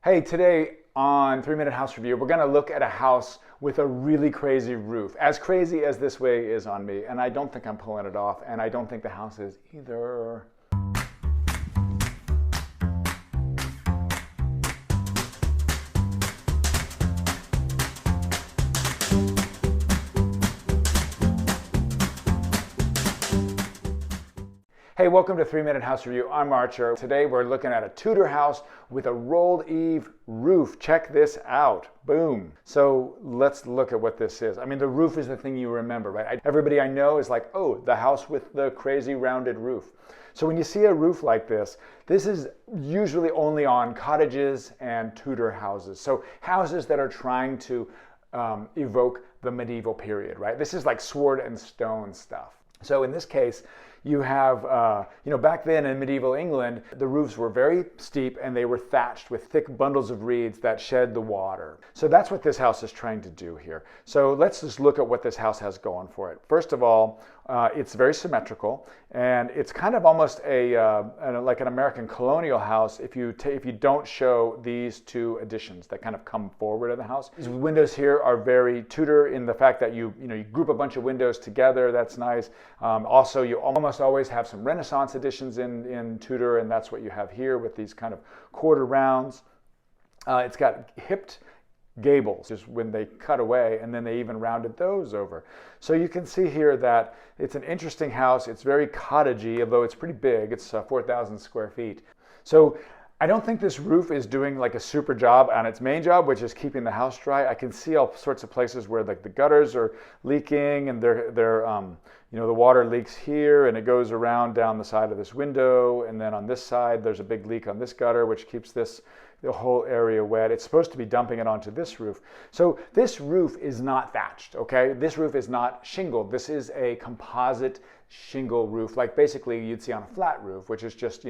Hey, today on 3 Minute House Review, we're going to look at a house with a really crazy roof. As crazy as this way is on me, and I don't think I'm pulling it off, and I don't think the house is either. Hey, welcome to 3 Minute House Review. I'm Archer. Today we're looking at a Tudor house with a rolled eave roof. Check this out. Boom. So let's look at what this is. I mean, the roof is the thing you remember, right? Everybody I know is like, oh, the house with the crazy rounded roof. So when you see a roof like this is usually only on cottages and Tudor houses. So houses that are trying to evoke the medieval period, right? This is like sword and stone stuff. So in this case, you have, back then in medieval England, the roofs were very steep and they were thatched with thick bundles of reeds that shed the water. So that's what this house is trying to do here. So let's just look at what this house has going for it. First of all, it's very symmetrical, and it's kind of almost like an American colonial house if you don't show these two additions that kind of come forward of the house. These windows here are very Tudor in the fact that you group a bunch of windows together. That's nice. Also, you almost always have some Renaissance additions in Tudor, and that's what you have here with these kind of quarter rounds. It's got hipped gables, just when they cut away, and then they even rounded those over. So you can see here that it's an interesting house. It's very cottagey, although it's pretty big. It's 4,000 square feet. So I don't think this roof is doing like a super job on its main job, which is keeping the house dry. I can see all sorts of places where like the gutters are leaking, and the water leaks here and it goes around down the side of this window, and then on this side there's a big leak on this gutter which keeps the whole area wet. It's supposed to be dumping it onto this roof. So this roof is not thatched, okay? This roof is not shingled. This is a composite shingle roof, like basically you'd see on a flat roof, which is just,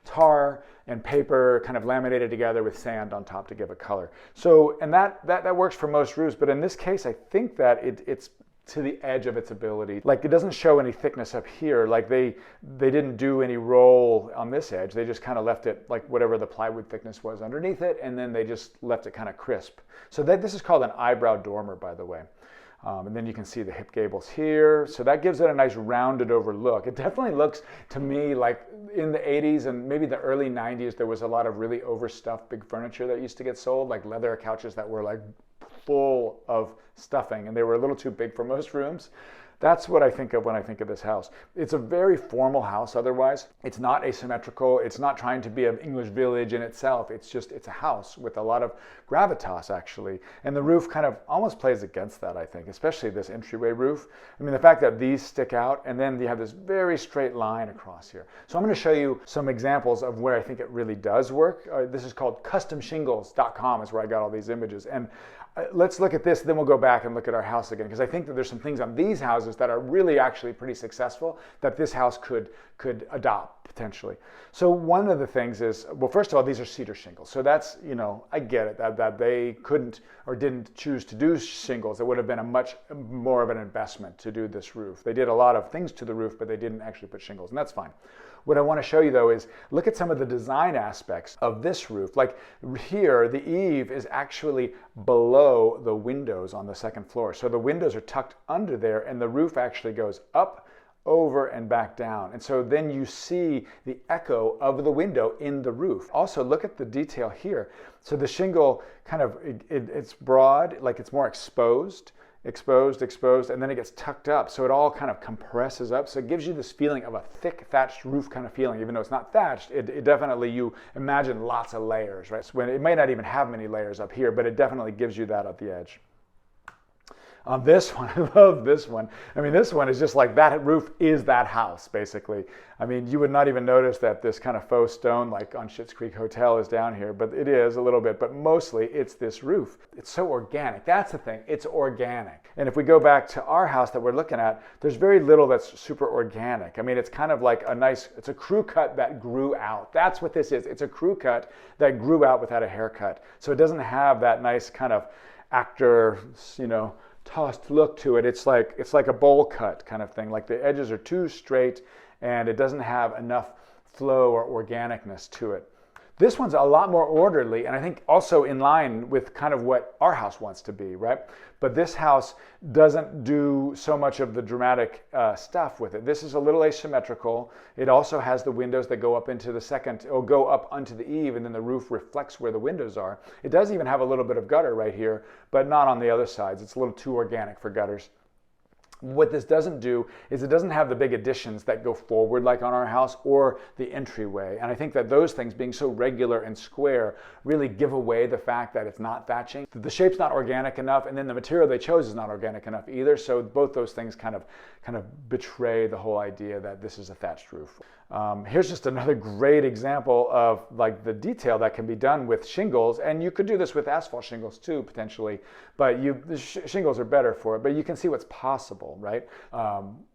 tar and paper kind of laminated together with sand on top to give it color. So, and that works for most roofs, but in this case, I think that it's to the edge of its ability. Like it doesn't show any thickness up here. Like they didn't do any roll on this edge. They just kind of left it like whatever the plywood thickness was underneath it, and then they just left it kind of crisp. So this is called an eyebrow dormer, by the way. And then you can see the hip gables here. So that gives it a nice rounded over look. It definitely looks to me like in the 80s and maybe the early 90s, there was a lot of really overstuffed big furniture that used to get sold, like leather couches that were like full of stuffing, and they were a little too big for most rooms. That's what I think of when I think of this house. It's a very formal house otherwise. It's not asymmetrical. It's not trying to be an English village in itself. It's a house with a lot of gravitas, actually. And the roof kind of almost plays against that, I think, especially this entryway roof. I mean, the fact that these stick out, and then you have this very straight line across here. So I'm going to show you some examples of where I think it really does work. This is called customshingles.com is where I got all these images. And let's look at this, then we'll go back and look at our house again, because I think that there's some things on these houses that are really actually pretty successful that this house could adopt potentially. So one of the things is, well, first of all, these are cedar shingles. So that's, I get it that they couldn't or didn't choose to do shingles. It would have been a much more of an investment to do this roof. They did a lot of things to the roof, but they didn't actually put shingles, and that's fine. What I want to show you though is look at some of the design aspects of this roof. Like here, the eave is actually below the windows on the second floor. So the windows are tucked under there, and the roof actually goes up, over, and back down. And so then you see the echo of the window in the roof. Also, look at the detail here. So the shingle kind of, it's broad, like it's more exposed, and then it gets tucked up. So it all kind of compresses up. So it gives you this feeling of a thick thatched roof kind of feeling. Even though it's not thatched, it definitely, you imagine lots of layers, right? So when it may not even have many layers up here, but it definitely gives you that at the edge. On this one, I love this one. I mean, this one is just like that roof is that house, basically. I mean, you would not even notice that this kind of faux stone, like on Schitt's Creek Hotel, is down here, but it is a little bit, but mostly it's this roof. It's so organic. That's the thing. It's organic. And if we go back to our house that we're looking at, there's very little that's super organic. I mean, it's kind of like it's a crew cut that grew out. That's what this is. It's a crew cut that grew out without a haircut. So it doesn't have that nice kind of actor, tossed look to it. It's like a bowl cut kind of thing. Like the edges are too straight and it doesn't have enough flow or organicness to it. This one's a lot more orderly, and I think also in line with kind of what our house wants to be, right? But this house doesn't do so much of the dramatic stuff with it. This is a little asymmetrical. It also has the windows that go up into the second, or go up onto the eave, and then the roof reflects where the windows are. It does even have a little bit of gutter right here, but not on the other sides. It's a little too organic for gutters. What this doesn't do is it doesn't have the big additions that go forward like on our house, or the entryway. And I think that those things being so regular and square really give away the fact that it's not thatching. The shape's not organic enough, and then the material they chose is not organic enough either. So both those things kind of betray the whole idea that this is a thatched roof. Here's just another great example of like the detail that can be done with shingles, and you could do this with asphalt shingles too potentially, but the shingles are better for it. But you can see what's possible, right?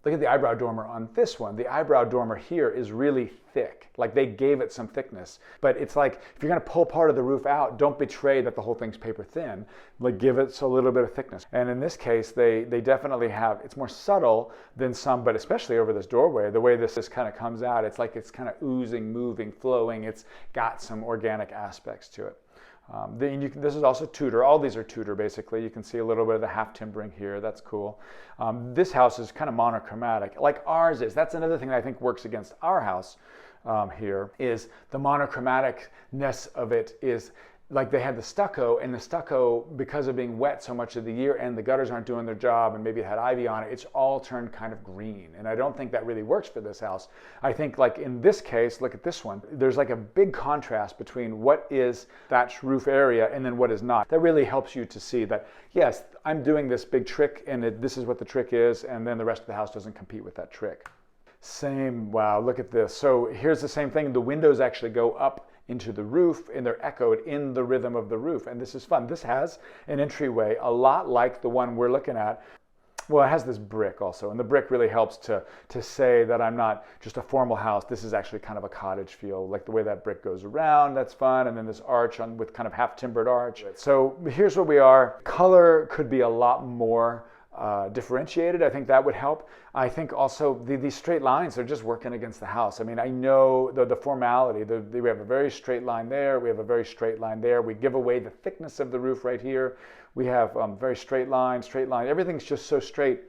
Look at the eyebrow dormer on this one. The eyebrow dormer here is really thick, like they gave it some thickness. But it's like if you're going to pull part of the roof out, don't betray that the whole thing's paper thin. Like give it a little bit of thickness. And in this case, they definitely have. It's more subtle than some, but especially over this doorway, the way this kind of comes out. It's like it's kind of oozing, moving, flowing. It's got some organic aspects to it. This is also Tudor. All these are Tudor, basically. You can see a little bit of the half timbering here. That's cool. This house is kind of monochromatic, like ours is. That's another thing that I think works against our house here, is the monochromaticness of it is like they had the stucco, and the stucco, because of being wet so much of the year and the gutters aren't doing their job and maybe it had ivy on it, it's all turned kind of green. And I don't think that really works for this house. I think like in this case, look at this one, there's like a big contrast between what is thatched roof area and then what is not. That really helps you to see that, yes, I'm doing this big trick and this is what the trick is, and then the rest of the house doesn't compete with that trick. Same, wow, look at this. So here's the same thing. The windows actually go up into the roof, and they're echoed in the rhythm of the roof. And this is fun. This has an entryway a lot like the one we're looking at. Well, it has this brick also, and the brick really helps to say that I'm not just a formal house. This is actually kind of a cottage feel, like the way that brick goes around. That's fun. And then this arch with kind of half timbered arch. So here's where we are. Color could be a lot more differentiated. I think that would help. I think also these straight lines are just working against the house. I mean, I know the formality. We have a very straight line there. We have a very straight line there. We give away the thickness of the roof right here. We have very straight line. Everything's just so straight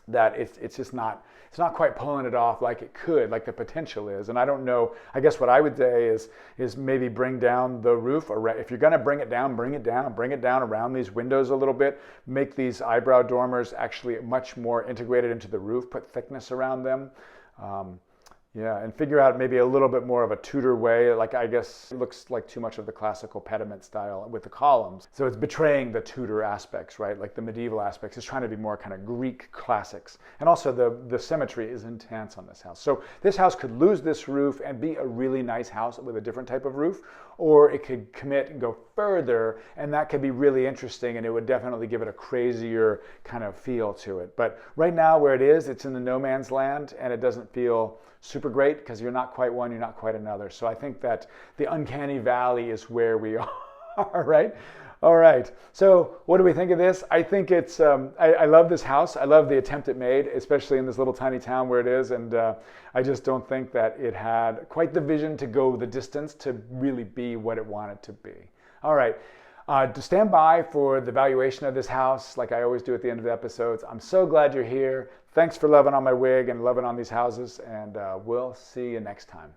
that it's just not. It's not quite pulling it off like it could, like the potential is. And I don't know, I guess what I would say is maybe bring down the roof. If you're gonna bring it down around these windows a little bit, make these eyebrow dormers actually much more integrated into the roof, put thickness around them. Yeah, and figure out maybe a little bit more of a Tudor way. Like, I guess it looks like too much of the classical pediment style with the columns. So it's betraying the Tudor aspects, right? Like the medieval aspects. It's trying to be more kind of Greek classics. And also the symmetry is intense on this house. So this house could lose this roof and be a really nice house with a different type of roof, or it could commit and go further, and that could be really interesting, and it would definitely give it a crazier kind of feel to it. But right now where it is, it's in the no man's land, and it doesn't feel super great because you're not quite one, you're not quite another. So I think that the uncanny valley is where we are, right? All right, so what do we think of this? I think it's, I love this house. I love the attempt it made, especially in this little tiny town where it is. And I just don't think that it had quite the vision to go the distance to really be what it wanted to be. All right, to stand by for the valuation of this house, like I always do at the end of the episodes. I'm so glad you're here. Thanks for loving on my wig and loving on these houses, and we'll see you next time.